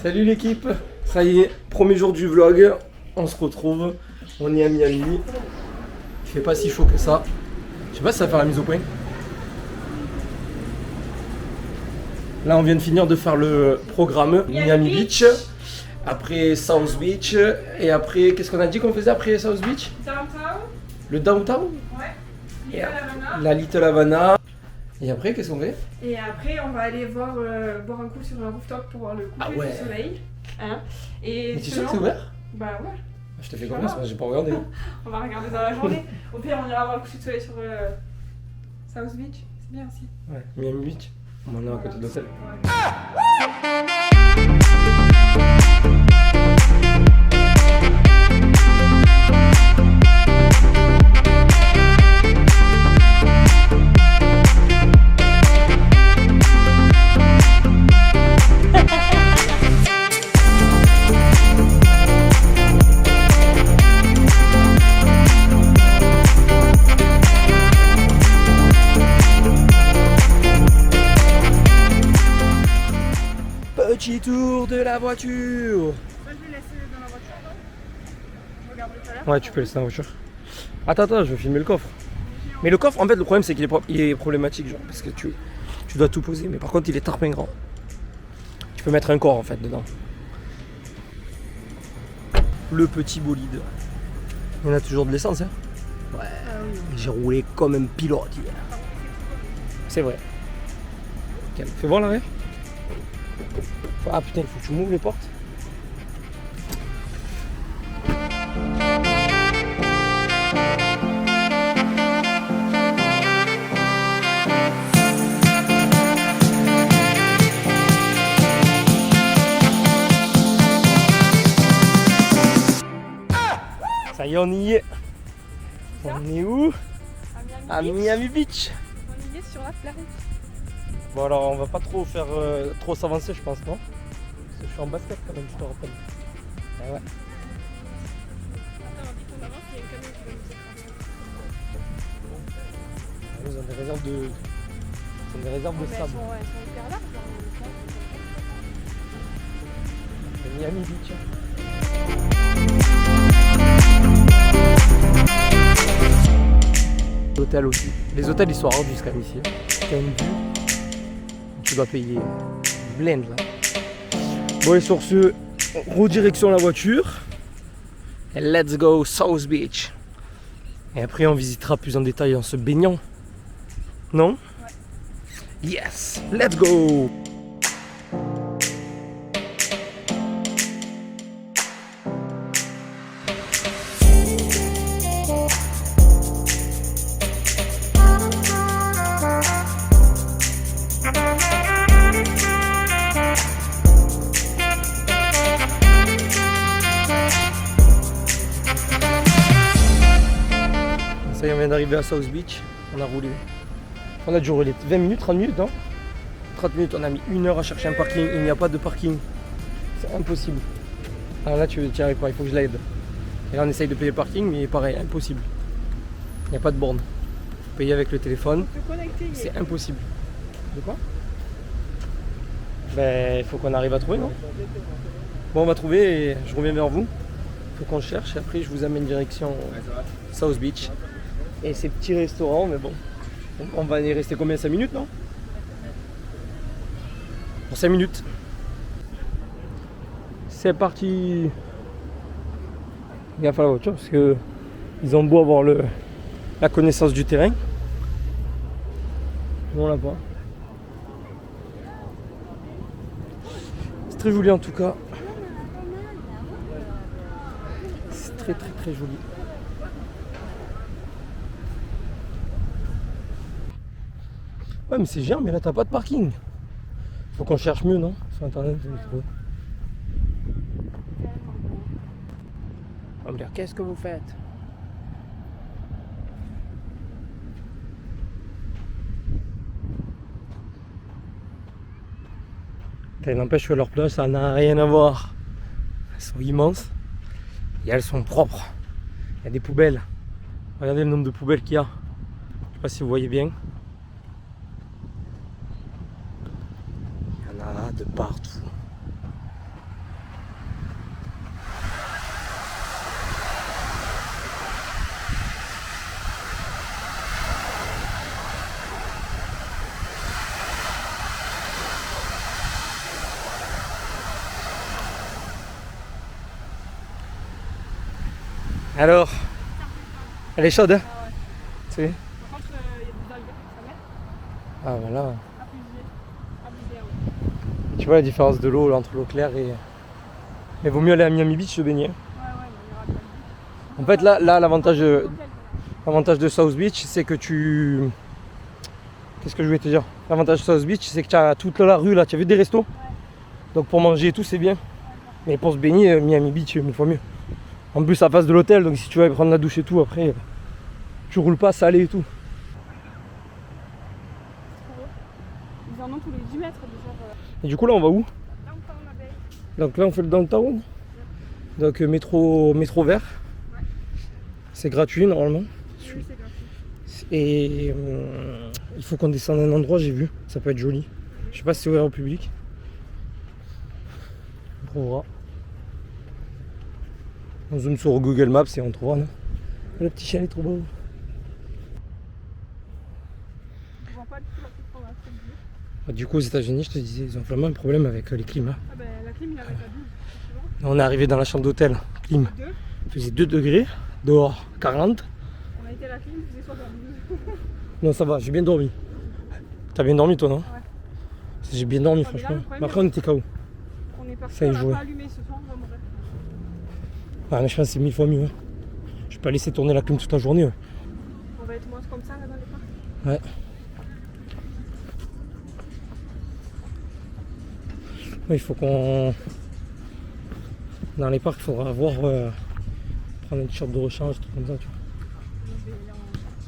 Salut l'équipe, ça y est, premier jour du vlog, on se retrouve, on est à Miami, il fait pas si chaud que ça, je sais pas si ça va faire la mise au point. Là on vient de finir de faire le programme Miami Beach, après South Beach, et après, qu'est-ce qu'on a dit qu'on faisait après South Beach? Downtown. Le downtown? Ouais. Et Little Havana. la Little Havana. Et après, qu'est-ce qu'on fait? Et après, on va aller boire un coup sur un rooftop pour voir le coucher Ah ouais. du soleil. Hein. Et Mais tu sais sinon- que c'est ouvert? Bah ouais. Je te fais confiance, moi j'ai pas regardé. On va regarder dans la journée. Au pire, on ira voir le coucher de soleil sur South Beach. C'est bien aussi. Ouais, Miami Beach, on est à côté de l'hôtel. Ouais. Petit tour de la voiture. Moi, je vais laisser dans la voiture. Je regarde tout à l'heure. Ouais, tu peux laisser dans la voiture. Attends, je vais filmer le coffre. Mais le coffre, en fait, le problème c'est qu'il est problématique, genre, parce que tu dois tout poser. Mais par contre, il est tarpin grand. Tu peux mettre un corps en fait dedans. Le petit bolide. Il y en a toujours de l'essence, hein. Ouais. J'ai roulé comme un pilote hier. C'est vrai. Ok, fais voir l'arrière. Ah putain, il faut que tu m'ouvres les portes. Ça y est, on y est. On est où? À Miami Beach. On y est sur la plage. Bon alors on va pas trop faire trop s'avancer je pense, non? Parce que je suis en basket quand même, je te rappelle. Ah ouais. Attends, on dit qu'on avance, il y a un camion qui va nous écraser. Ils ont des réserves de. Ils ont des réserves de Mais sable. elles sont hyper larges. C'est Miami Beach. L'hôtel aussi. Les hôtels ils sont rares jusqu'à ici. T'as une vue. Tu dois payer blend là. Bon et sur ce, redirection la voiture. Et let's go South Beach. Et après on visitera plus en détail en se baignant. Non? Ouais. Yes, let's go. Ça y est, on vient d'arriver à South Beach, on a roulé. On a dû rouler 20 minutes, 30 minutes, non? 30 minutes, on a mis 1 heure à chercher un parking, il n'y a pas de parking. C'est impossible. Alors là, tu n'y arrives pas, il faut que je l'aide. Et là, on essaye de payer le parking, mais pareil, impossible. Il n'y a pas de borne. Payer avec le téléphone, c'est impossible. De quoi? Ben, il faut qu'on arrive à trouver, non? Bon, on va trouver et je reviens vers vous. Il faut qu'on cherche et après, je vous amène direction South Beach. Et ces petits restaurants, mais bon, on va y rester combien? 5 minutes, non? Pour 5 minutes. C'est parti. Gaffe à la voiture parce que ils ont beau avoir la connaissance du terrain. On l'a pas. C'est très joli en tout cas. C'est très joli. Ouais mais c'est géant, mais là t'as pas de parking. Faut qu'on cherche mieux, non? Sur internet, je vais trouver. On va me dire, qu'est-ce que vous faites? Il n'empêche que leur plage, ça n'a rien à voir. Elles sont immenses et elles sont propres. Il y a des poubelles. Regardez le nombre de poubelles qu'il y a. Je sais pas si vous voyez bien. Il y en a de partout. Alors, elle est chaude, hein? Ah ouais. Tu sais. Par contre, il y a des algues, ça met. Ah voilà. Abusé, ouais. Tu vois la différence de l'eau là, entre l'eau claire et. Mais vaut mieux aller à Miami Beach se baigner. Ouais, on ira bien. En fait, là l'avantage de. Hôtel, quoi. L'avantage de South Beach, c'est que tu... Qu'est-ce que je voulais te dire? L'avantage de South Beach, c'est que tu as toute la rue là, tu as vu des restos? Donc pour manger et tout, c'est bien. Mais pour se baigner, Miami Beach, 1000 fois mieux. En plus, ça passe de l'hôtel, donc si tu vas prendre la douche et tout, après, tu roules pas salé et tout. Ils en ont tous les 10 mètres de genre. Et du coup, là, on va où? Downtown Abbey. Donc là, on fait le downtown. Donc métro vert. Ouais. C'est gratuit normalement. Oui, c'est gratuit. Et il faut qu'on descende à un endroit, j'ai vu. Ça peut être joli. Je sais pas si c'est ouvert au public. On trouvera. On zoome sur Google Maps et on trouvera. Non, le petit chien est trop beau. On voit pas du tout la coupe qu'on a fait de vue. Du coup, aux États-Unis, je te disais, ils ont vraiment un problème avec les climats. Ah ben la clim, il arrête à 12. Tu vois. On est arrivé dans la chambre d'hôtel, clim. 2. Il faisait 2 degrés, dehors 40. On a été à la clim, il faisait 72. Non, ça va, j'ai bien dormi. T'as bien dormi, toi, non? Ouais. J'ai bien dormi, Ah, mais là, franchement. le problème, Mais après, on était KO. On est parti, Ça y on a jouait. pas allumé ce soir, on va mourir. Ah, mais je pense que c'est 1000 fois mieux. Hein. Je vais pas laisser tourner la clim toute la journée. Ouais. On va être moins comme ça là dans les parcs. Ouais. Oui, il faut qu'on. Dans les parcs, il faudra avoir. Prendre une shop de rechange, tout comme ça, tu vois.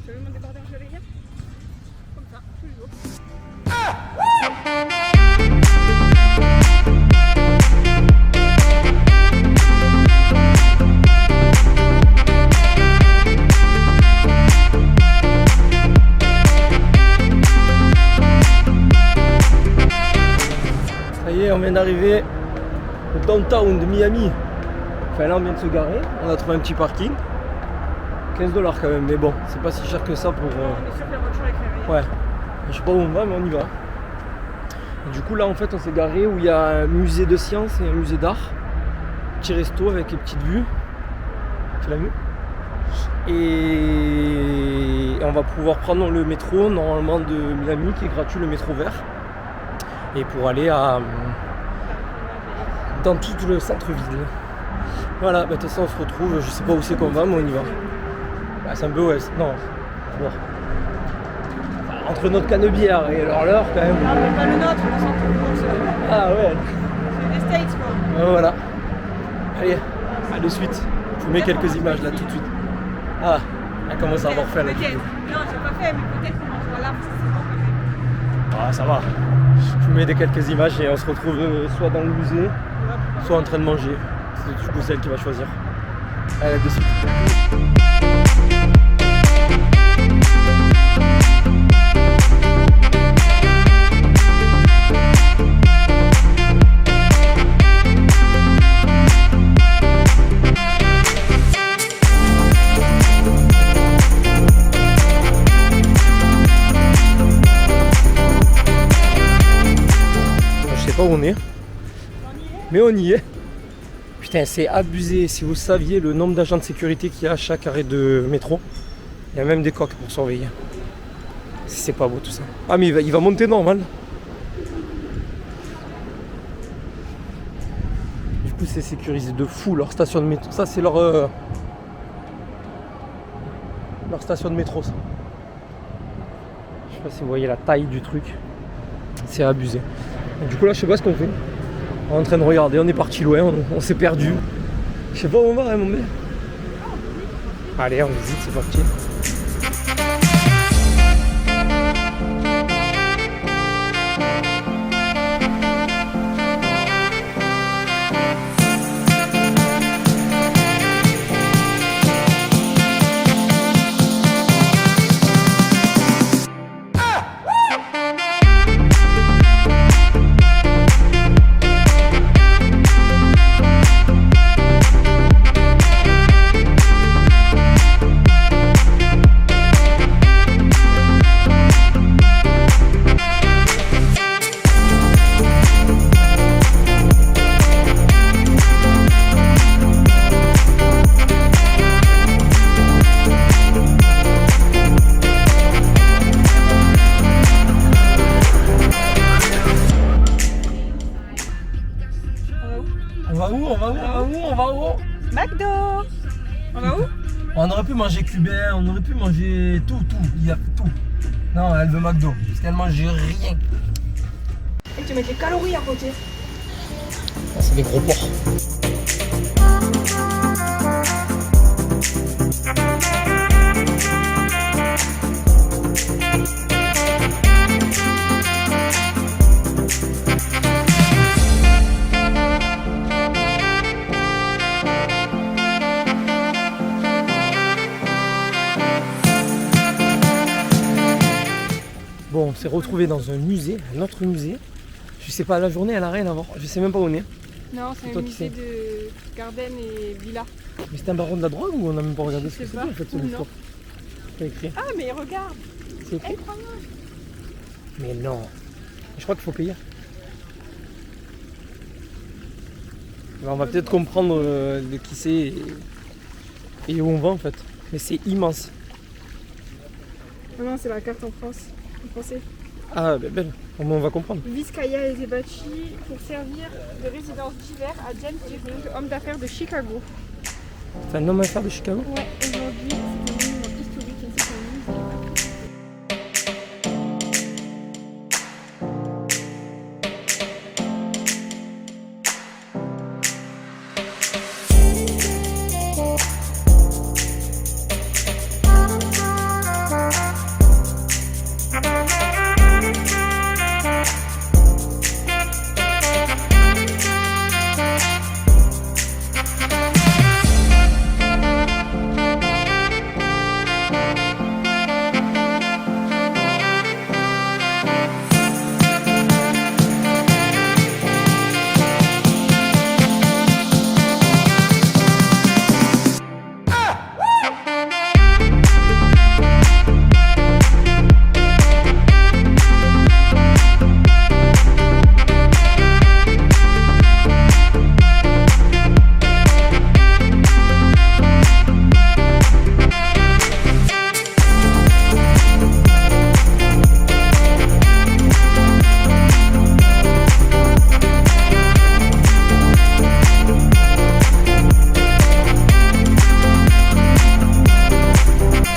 Tu as vu mon débardeur gelé hier? Comme ça, tous les jours. Ça y est, on vient d'arriver au downtown de Miami. Enfin là, on vient de se garer. On a trouvé un petit parking. 15 $ quand même, mais bon, c'est pas si cher que ça pour. On est sûr que la voiture est éclairée. Ouais. Je sais pas où on va, mais on y va. Et du coup, là, en fait, on s'est garé où il y a un musée de sciences et un musée d'art. Petit resto avec les petites vues. Tu l'as vu? Et on va pouvoir prendre le métro, normalement, de Miami, qui est gratuit, le métro vert. Et pour aller dans tout le centre-ville. Voilà, bah, de toute façon, on se retrouve. Je sais pas où c'est qu'on va, mais on y va. Bah, c'est un peu ouest. Non. Bon. Entre notre canne-bière et leur quand même. Ah, mais pas le nôtre, le centre. Ah ouais. C'est des States quoi. Voilà. Allez, à de suite. Je vous mets quelques images là tout de suite. Ah, elle commence à avoir faim là. Peut-être. Non, j'ai pas fait, mais peut-être qu'on mangera là parce que c'est bon quand même. Ah, ça va. Je vous mets quelques images et on se retrouve soit dans le musée, soit en train de manger. C'est du coup celle qui va choisir. Allez, de suite. Je sais pas où on est, mais on y est. Putain, c'est abusé. Si vous saviez le nombre d'agents de sécurité qu'il y a à chaque arrêt de métro, il y a même des coqs pour surveiller. C'est pas beau tout ça. Ah, mais il va monter normal. Du coup, c'est sécurisé de fou leur station de métro. Ça, c'est leur station de métro. Ça. Je sais pas si vous voyez la taille du truc. C'est abusé. Et du coup, là, je sais pas ce qu'on fait. On est en train de regarder, on est parti loin, on s'est perdu. Je sais pas où on va, hein, mon mec. Allez, on visite, c'est parti. On va où? On va où? On va où? On va où? McDo. On va où? On aurait pu manger cubain, on aurait pu manger tout. Il y a tout. Non, elle veut McDo, parce qu'elle mange rien. Et tu mets des calories à côté. Ah, c'est des gros porcs. Bon, on s'est retrouvés dans un musée, un autre musée. Je sais pas, la journée elle a rien à voir. Je sais même pas où on est. Non, c'est toi un qui musée sais. de Garden et Villa. Mais c'était un baron de la drogue ou on a même pas regardé Je ce que sais c'était pas. en fait, Non. l'histoire? C'est écrit. Ah, mais regarde. C'est écrit. Prends-le. Mais non. Je crois qu'il faut payer. Alors, on va peut-être comprendre de qui c'est et où on va en fait. Mais c'est immense. Ah non, c'est la carte en France. En français. Ah, ben belle. Au moins on va comprendre. Vizcaya a été bâti pour servir de résidence d'hiver à James Deering, homme d'affaires de Chicago. C'est un homme à faire de Chicago? Ouais, aujourd'hui, c'est un monument historique ainsi qu'un musée.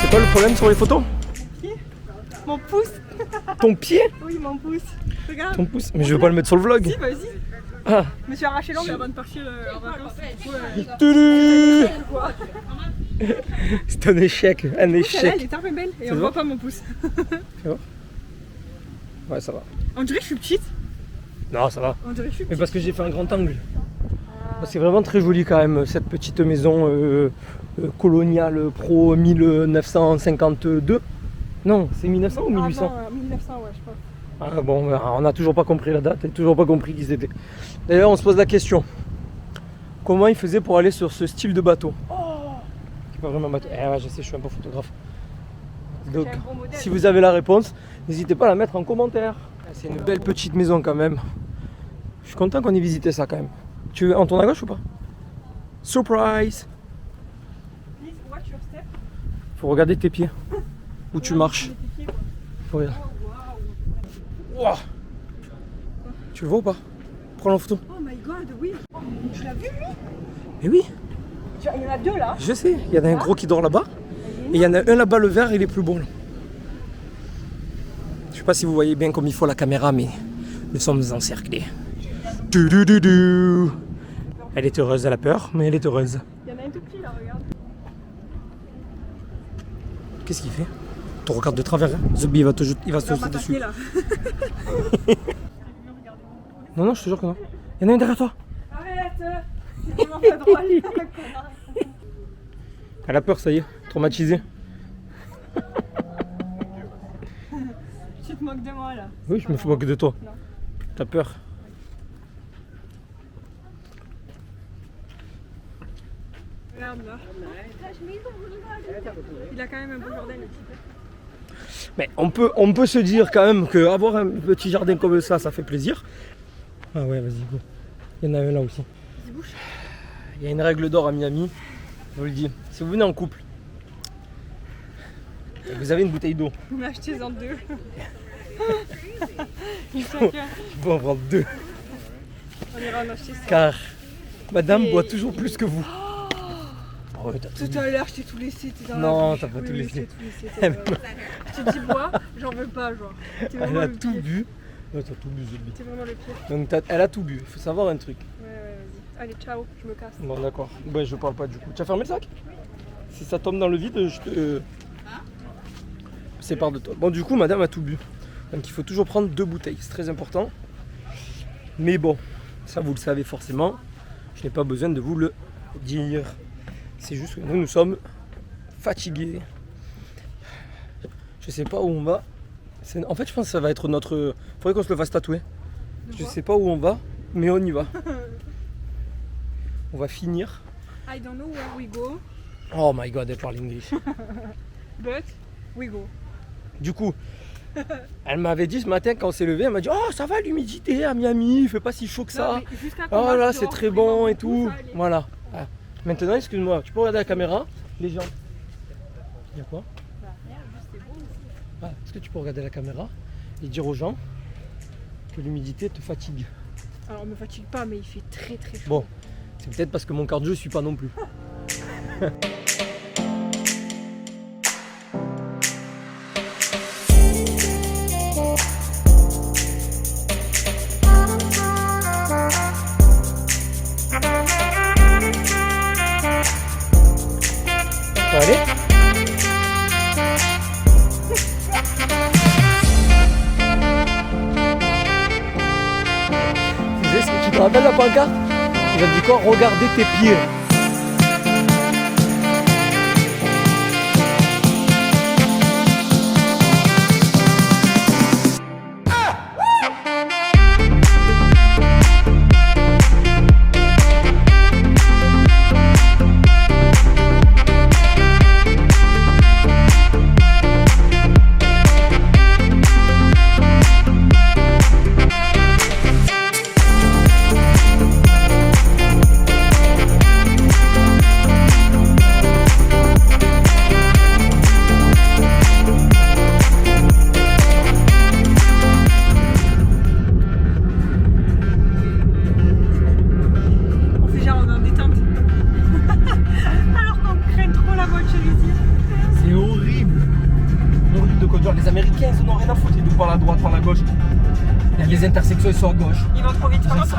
C'est quoi le problème sur les photos? Mon pouce. Ton pied? Oui, mon pouce. Regarde. Ton pouce? Mais je veux pas le mettre sur le vlog. Si, vas-y. Ah. Je me suis arraché l'ongle avant de partir en vacances. Tudu. Quoi. C'est un échec, un Celle-là, elle échec. est très belle et Ça on se voit voit pas mon pouce. Ouais, ça va. On dirait que je suis petite. Non, ça va. On dirait que je suis Mais petite. parce que j'ai fait un grand angle. C'est vraiment très joli quand même, cette petite maison coloniale pro 1952. Non, c'est 1900 ou 1800? Ah non, 1900, ouais, je crois. Ah bon, on n'a toujours pas compris la date et toujours pas compris qui c'était. D'ailleurs, on se pose la question. Comment ils faisaient pour aller sur ce style de bateau? C'est pas vraiment un bateau. Eh ouais, je sais, je suis un peu photographe. Donc, C'est un gros modèle. si vous avez la réponse, n'hésitez pas à la mettre en commentaire. C'est une belle petite maison quand même. Je suis content qu'on ait visité ça quand même. Tu veux, on tourne à gauche ou pas? Surprise! Please watch your step. Faut regarder tes pieds. Où tu marches. Mets tes pieds, quoi. Faut regarder. Oh, waouh. Ouah. Tu le vois ou pas? Prends la photo. Oh my god, oui. Tu l'as vu, lui? Mais oui, Il y en a deux là. je sais. Il y en a un gros qui dort là-bas. Et il y en a un là-bas, le vert, il est plus beau. Là. Je sais pas si vous voyez bien comme il faut la caméra, mais nous sommes encerclés. Du. Elle est heureuse, elle a peur, mais elle est heureuse. Il y en a un tout petit là, regarde. Qu'est-ce qu'il fait? Tu regardes de travers, hein. Zubi, il va se Il va sauter m'attaquer dessus. là. Non, non, je te jure que non. Il y en a un derrière toi. Arrête. C'est vraiment pas drôle. Connard. Elle a peur, ça y est, traumatisée. Tu te moques de moi là. Oui, je me fous pas que de toi. Non. T'as peur. Regarde là. Il a quand même un beau jardin le petit peu. Mais on peut se dire quand même qu'avoir un petit jardin comme ça, ça fait plaisir. Ah ouais, vas-y, go. Il y en a un là aussi. Il y a une règle d'or à Miami, je vous le dis. Si vous venez en couple, et vous avez une bouteille d'eau, On a acheté en deux. il faut en prendre deux. On ira en acheter ça. Car Madame Et- boit toujours plus que vous. Oh, ouais, t'as tout Tout dit. à l'heure, je t'ai tout laissé. T'es dans Non, la bouche. t'as pas tout Oui, laissé. je t'ai tout laissé. t'es vraiment- Je t'ai dit bois, j'en veux pas, genre. T'es Elle vraiment a le tout pire. bu. Ouais, t'as tout bu, Zébi. T'es vraiment le pire. Donc elle a tout bu. Il faut savoir un truc. Ouais, vas-y. Allez, ciao, je me casse. Bon, d'accord. Ouais, je parle pas du coup. Tu as fermé le sac? Si ça tombe dans le vide, je te sépare de toi. Bon, du coup, madame a tout bu. Donc il faut toujours prendre 2 bouteilles. C'est très important. Mais bon, ça vous le savez forcément. Je n'ai pas besoin de vous le dire. C'est juste que nous sommes fatigués. Je sais pas où on va. En fait, je pense que ça va être notre. Faudrait qu'on se le fasse tatouer. De Je quoi sais pas où on va, mais on y va. On va finir. I don't know where we go, Oh my god, elle parle anglais. but we go. Du coup, elle m'avait dit ce matin quand on s'est levé, elle m'a dit oh ça va l'humidité à Miami, il fait pas si chaud que ça. Non, mais jusqu'à qu'on Oh marche là c'est dehors, très vraiment bon et beaucoup, tout. ça allait. Voilà. Ah. Maintenant excuse-moi, tu peux regarder la caméra, les gens. Il y a quoi? Bah, rien, juste c'est beau ici. Ah, est-ce que tu peux regarder la caméra et dire aux gens que l'humidité te fatigue? Alors, me fatigue pas, mais il fait très très chaud. Bon, c'est peut-être parce que mon cardio ne suit pas non plus. Ça va aller? Tu te rappelles la pancarte? Ils ont dit quoi? Regardez tes pieds. On fait genre on est en détente. Alors qu'on craint trop la voiture ici. C'est horrible. Horrible de conduire. Les Américains, ils en ont rien à foutre. Ils nous par la droite, par la gauche. Il y a les intersections, ils sont à gauche. Ils vont trop vite. Par contre,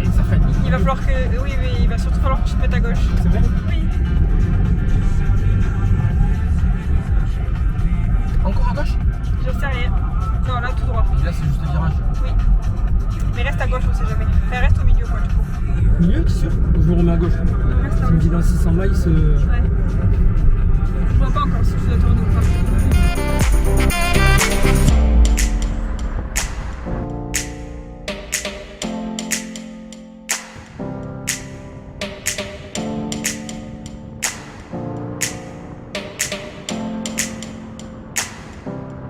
Et ça fait... il va falloir que. Oui, oui, il va surtout falloir que tu te mettes à gauche. C'est vrai? Oui. Encore à gauche? Je sais rien. Non, là tout droit. Et là, c'est juste le virage. Oui. Mais reste à gauche, on sait jamais. Enfin, reste au milieu, quoi, du coup. Milieu, tu es sûr? Je me remets à gauche. Non, reste à Tu me gauche. dis dans 600 miles. Ouais. Je vois pas encore si tu dois tourner ou pas.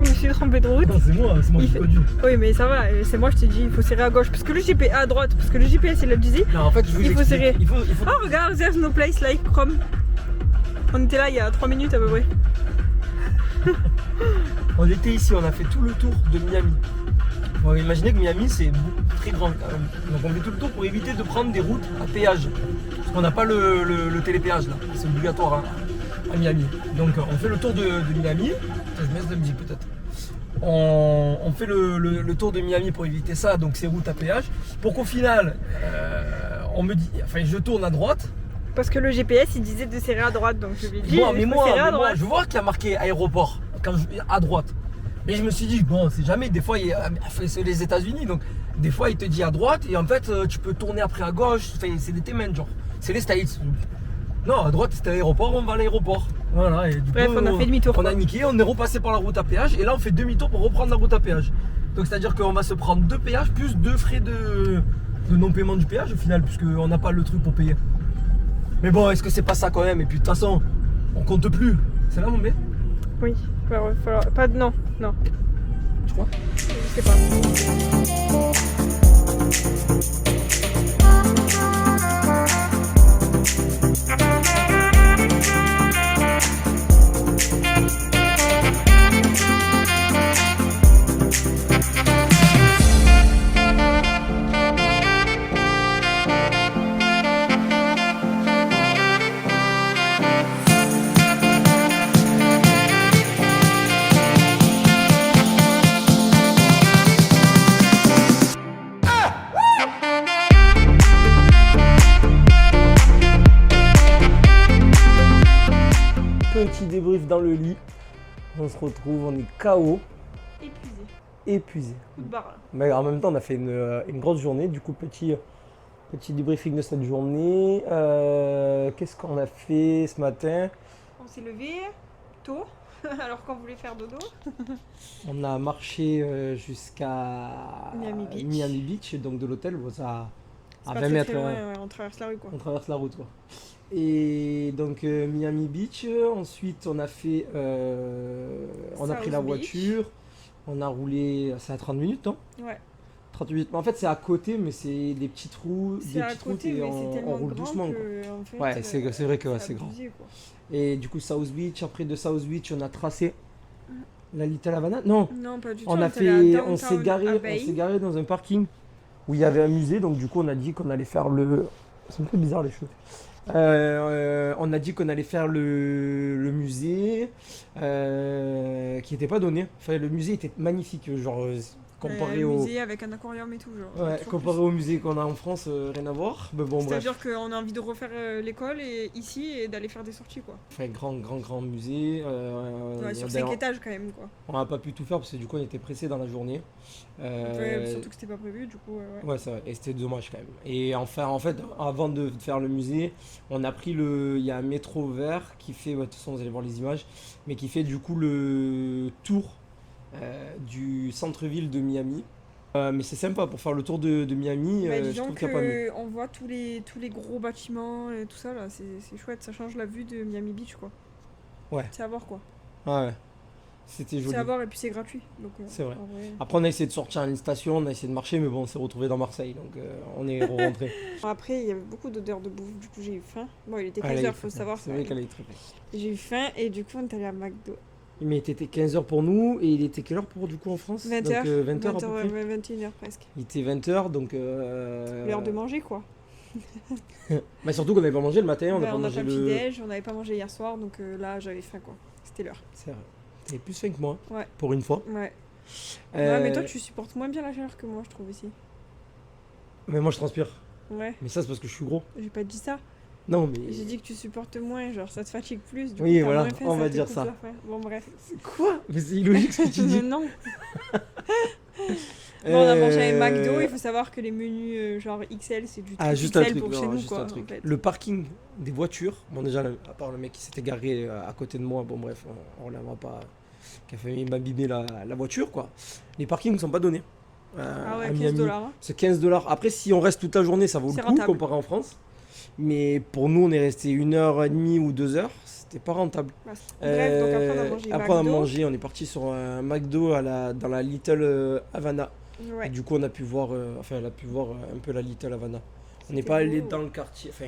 Je me suis trompée de route. Non, c'est moi Il qui fait- conduis. Oui, mais ça va, c'est moi, je te dis, il faut serrer à gauche. Parce que le GPS à droite, parce que le GPS il a disait. Non, en fait, je vous Il faut explique. serrer. Il faut... Oh, regarde, there's no place like Chrome. On était là il y a 3 minutes à peu près. On était ici, on a fait tout le tour de Miami. Bon, imaginez que Miami, c'est très grand quand même. Donc on fait tout le tour pour éviter de prendre des routes à péage. Parce qu'on n'a pas le télépéage là. C'est obligatoire hein, à Miami. Donc on fait le tour de Miami. Attends, je mets de la musique peut-être. On fait le tour de Miami pour éviter ça, donc ces routes à péage. Pour qu'au final, on me dit, enfin je tourne à droite. Parce que le GPS il disait de serrer à droite, donc je lui ai dit. Moi, il faut serrer à droite. je vois qu'il y a marqué aéroport à droite. Mais je me suis dit, bon, c'est jamais, des fois, c'est les États-Unis, donc des fois, il te dit à droite et en fait, tu peux tourner après à gauche. Enfin, c'est des témènes, genre. C'est les States. Non, à droite, c'était l'aéroport, on va à l'aéroport. Voilà, et du Bref, coup, on a fait demi-tour, On quoi. a niqué, on est repassé par la route à péage et là, on fait demi-tour pour reprendre la route à péage. Donc, c'est-à-dire qu'on va se prendre 2 péages plus 2 frais de non-paiement du péage au final, puisqu'on n'a pas le truc pour payer. Mais bon, est-ce que c'est pas ça quand même? Et puis de toute façon, on compte plus. C'est là mon bé? Oui, il va falloir. Pas de. Non, non, Tu crois? je sais pas. débrief dans le lit. On se retrouve, on est KO, Épuisé. épuisé. Coup de barre là. Mais en même temps, on a fait une grosse journée. Du coup, petit débriefing de cette journée. Qu'est-ce qu'on a fait ce matin? On s'est levé tôt, alors qu'on voulait faire dodo. On a marché jusqu'à Miami Beach. donc de l'hôtel, bon, ça C'est à pas 20 très, mètres. très loin, ouais, on traverse la rue quoi. On traverse la route, quoi. Et donc Miami Beach. Ensuite, on a fait, on a pris la South Beach. voiture. On a roulé, c'est à 30 minutes, non? Ouais. 30 minutes. En fait, c'est à côté, mais c'est des petites routes, C'est à routes côté, et mais c'est on tellement roule grand doucement, quoi. que, en fait, Ouais, c'est vrai que ouais, c'est grand. abusé, quoi. Et du coup, South Beach. Après de South Beach, on a tracé la Little Havana. Non, Non, pas du tout. on a est allé à fait, Downtown on Abbey. s'est garé dans un parking où il y avait un musée. Donc du coup, on a dit qu'on allait faire le. C'est un peu bizarre les choses. On a dit qu'on allait faire le musée qui n'était pas donné. Enfin, le musée était magnifique, genre comparé Un au. musée avec un aquarium et tout, genre. Ouais, toujours comparé plus. au musée qu'on a en France, rien à voir. Mais bon, bref. C'est-à-dire qu'on a envie de refaire l'école et ici et d'aller faire des sorties, quoi. Enfin, grand musée. Ouais, sur D'ailleurs, 5 étages quand même, quoi. on n'a pas pu tout faire parce que du coup, on était pressé dans la journée. Ouais, surtout que c'était pas prévu, du coup, ouais. Ouais, c'est vrai, et c'était dommage quand même. Et enfin, en fait, avant de faire le musée, on a pris le. Il y a un métro vert qui fait, ouais, de toute façon, vous allez voir les images, mais qui fait du coup le tour du centre-ville de Miami. Mais c'est sympa pour faire le tour de Miami, Bah, je disons trouve qu'il n'y a pas mieux. qu'on voit tous les gros bâtiments et tout ça, là, c'est chouette, ça change la vue de Miami Beach, quoi. Ouais. C'est à voir, quoi. Ouais, c'était C'est joli. à voir et puis c'est gratuit, donc C'est vrai. en vrai. Après, on a essayé de sortir à une station, on a essayé de marcher, mais bon, on s'est retrouvé dans Marseille, donc on est rentré. Après, il y avait beaucoup d'odeurs de bouffe, du coup j'ai eu faim. Bon, il était Elle a 15h, eu faut faim. savoir. C'est vrai qu'elle a eu très faim. J'ai eu faim et du coup on est allé à McDo. Mais il était 15h pour nous, et il était quelle heure pour du coup en France? 20h. Donc 20h à peu près. Ouais, 21h presque. Il était 20h, donc. L'heure de manger, quoi. Mais surtout qu'on n'avait pas mangé le matin, on n'a Ouais, pas on n'a mangé pas le. petit-déj, on n'avait pas mangé hier soir, donc là j'avais faim, quoi. C'était l'heure. C'est vrai. T'avais plus faim que moi, Ouais. pour une fois. Ouais. Euh, Ouais, mais toi tu supportes moins bien la chaleur que moi, je trouve ici. Mais moi je transpire. Ouais, Mais ça, c'est parce que je suis gros. j'ai pas dit ça. Non, mais. J'ai dit que tu supportes moins, genre ça te fatigue plus. Du Oui, coup, t'as voilà, moins faim, on va te dire coupe ça. la faim. Bon, bref. Quoi? Mais c'est illogique ce que tu dis. Non. Bon, on a mangé un McDo, il faut savoir que les menus genre XL, c'est du Ah, truc juste un XL truc, pour non, chez nous, juste quoi. un truc. En fait. Le parking des voitures, bon, déjà, à part le mec qui s'était garé à côté de moi, bon, bref, on ne va pas. Qui a fait m'abîmer la voiture, quoi. Les parkings ne sont pas donnés. Ah ouais, à 15 Miami. dollars. Hein. C'est 15$. Après, si on reste toute la journée, ça vaut C'est le coup rentable. comparé en France. Mais pour nous, on est resté 1h30 ou 2h. C'était pas rentable. Bah, bref, donc après on a mangé Après, on a McDo. mangé, on est parti sur un McDo dans la Little Havana. Ouais. Et du coup, on a pu voir, elle a pu voir un peu la Little Havana. On n'est C'était pas allé beau. dans le quartier, enfin,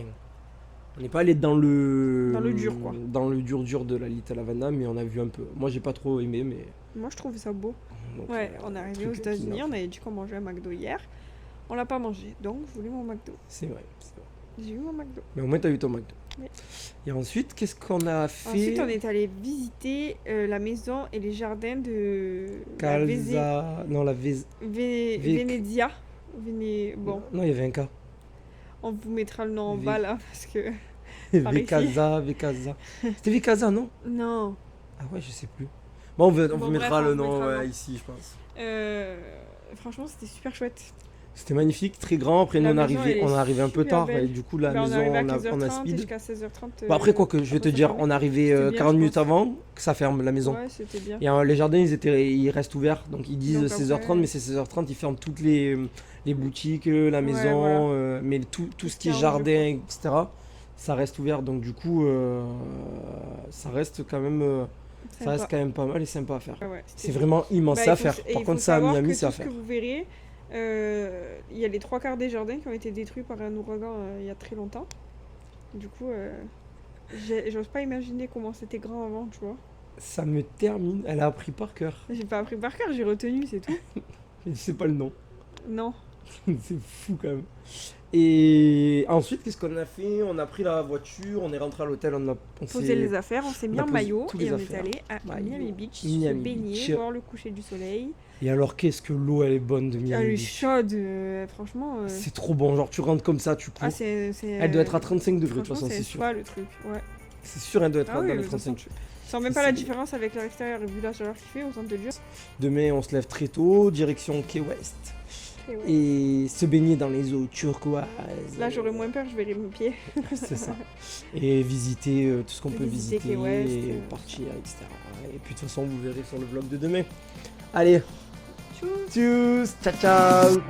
on n'est pas allé dans le. Dans le dur, quoi. Dans le dur de la Little Havana, mais on a vu un peu. Moi, j'ai pas trop aimé, mais. Moi, je trouvais ça beau. donc, Ouais, on est arrivé truc aux États-Unis, kidnap. on avait dit qu'on mangeait un McDo hier. On l'a pas mangé, donc je voulais mon McDo. C'est vrai, c'est vrai. J'ai eu mon McDo. Mais au moins, t'as eu ton McDo. Ouais. Et ensuite, qu'est-ce qu'on a fait? Ensuite, on est allé visiter la maison et les jardins de la Calza. Non, la Vez. Venezia. Bon, Non, il y avait un cas. on vous mettra le nom en Ve- bas là parce que. Par ici. Vecasa. C'était Vecasa, non? Non. Ah ouais, je sais plus. Bon, on vous Bon, mettra bref, le on vous nom mettra le nom. ici, je pense. Franchement, c'était super chouette. C'était magnifique, très grand. Après, nous, La on est maison, arrivé, elle est on est arrivé un peu super tard. belle. Et du coup, la Bah, on est maison, arrivé à on a 15h30 speed. jusqu'à 16h30. Bon, après, quoi que je vais te après, ça dire, fermait. on est arrivé C'était bien, 40 je minutes pense. avant que ça ferme la maison. Ouais, c'était bien. Et les jardins, ils restent ouverts. Donc, ils disent Donc, 16h30, après- mais c'est 16h30. Ils ferment toutes les boutiques, la maison, voilà. mais tout ce qui est ferme, jardin, etc. Ça reste ouvert. Donc, du coup, ça reste quand même. Ça Sympa. reste quand même pas mal et sympa à faire. Ouais, C'est vraiment immense Bah, à il faut- faire. et Par il contre, faut ça à savoir Miami, que c'est à tout ce faire. que vous verrez, il y a les 3/4 des jardins qui ont été détruits par un ouragan il y a très longtemps. Du coup, j'ose pas imaginer comment c'était grand avant, tu vois. Ça me termine. Elle a appris par cœur. J'ai pas appris par cœur, j'ai retenu, c'est tout. Je sais pas le nom. Non. C'est fou quand même. Et ensuite, qu'est-ce qu'on a fait? On a pris la voiture, on est rentré à l'hôtel, on Poser s'est- les affaires, on s'est mis on a en posé maillot toutes les et on est affaires. allé à Maillot. Miami Beach, Miami se baigner, Beach. voir le coucher du soleil. Et alors, qu'est-ce que l'eau, elle est bonne de Elle Miami est Beach. chaude, franchement. C'est trop bon, genre tu rentres comme ça, tu cours. Ah, c'est. Elle doit être à 35 degrés de toute Franchement, façon, c'est c'est sûr. pas le truc, ouais. C'est sûr, elle doit être Ah oui, dans mais les de toute 35. Je sens même pas la différence avec l'extérieur et vu la chaleur qu'il fait, autant te le dire. Demain, on se lève très tôt, direction Key West. Et ouais. Et se baigner dans les eaux turquoises. Là, j'aurais moins peur, je verrai mes pieds. C'est ça. Et visiter tout ce qu'on peut Visiter visiter, Key West, et partir, etc. Et puis de toute façon, vous verrez sur le vlog de demain. Allez, Tchuss. tchuss, ciao ciao.